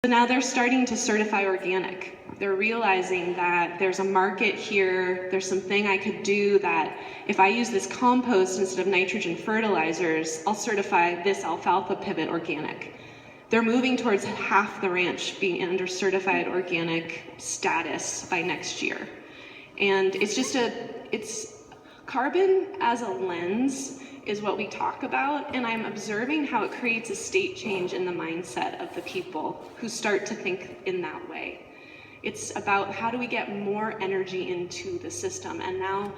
So now they're starting to certify organic. They're realizing that there's a market here, there's something I could do that if I use this compost instead of nitrogen fertilizers, I'll certify this alfalfa pivot organic. They're moving towards half the ranch being under certified organic status by next year. And it's carbon as a lens is what we talk about, and I'm observing how it creates a state change in the mindset of the people who start to think in that way. It's about how do we get more energy into the system, and now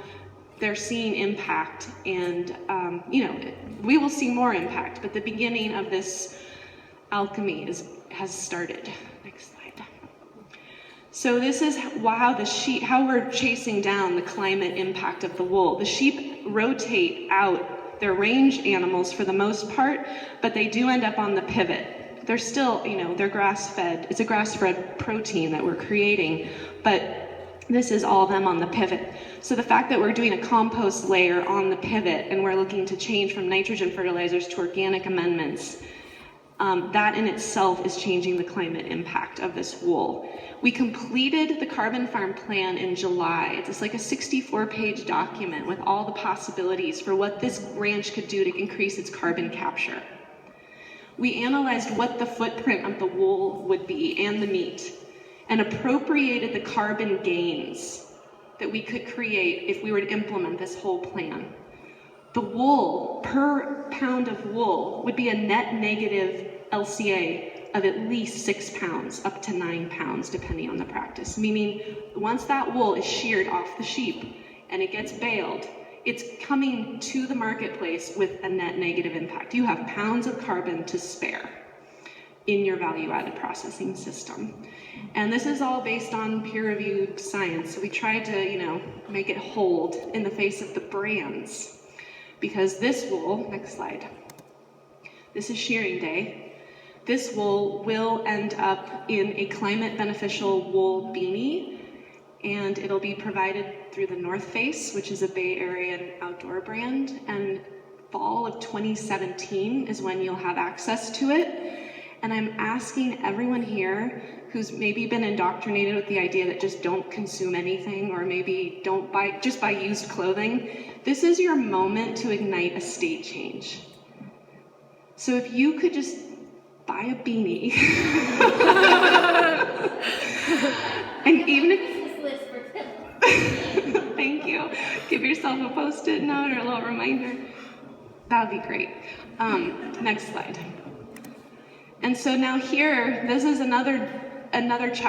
they're seeing impact, and we will see more impact, but the beginning of this alchemy has started. Next slide. So this is how we're chasing down the climate impact of the wool. The sheep rotate out. They're range animals for the most part, but they do end up on the pivot. They're still, they're grass-fed. It's a grass-fed protein that we're creating, but this is all them on the pivot. So the fact that we're doing a compost layer on the pivot and we're looking to change from nitrogen fertilizers to organic amendments, that in itself is changing the climate impact of this wool. We completed the carbon farm plan in July. It's like a 64-page document with all the possibilities for what this ranch could do to increase its carbon capture. We analyzed what the footprint of the wool would be and the meat, and appropriated the carbon gains that we could create if we were to implement this whole plan. The wool, per pound of wool, would be a net negative LCA of at least 6 pounds, up to 9 pounds, depending on the practice. Meaning, once that wool is sheared off the sheep and it gets baled, it's coming to the marketplace with a net negative impact. You have pounds of carbon to spare in your value-added processing system. And this is all based on peer-reviewed science. So we tried to, make it hold in the face of the brands. Because this wool, next slide, this is shearing day. This wool will end up in a climate beneficial wool beanie, and it'll be provided through the North Face, which is a Bay Area outdoor brand, and fall of 2017 is when you'll have access to it. And I'm asking everyone here who's maybe been indoctrinated with the idea that just don't consume anything, or maybe just buy used clothing, this is your moment to ignite a state change. So if you could just buy a beanie, and even if thank you, give yourself a Post-it note or a little reminder, that would be great. Next slide. And so now here, this is another chapter.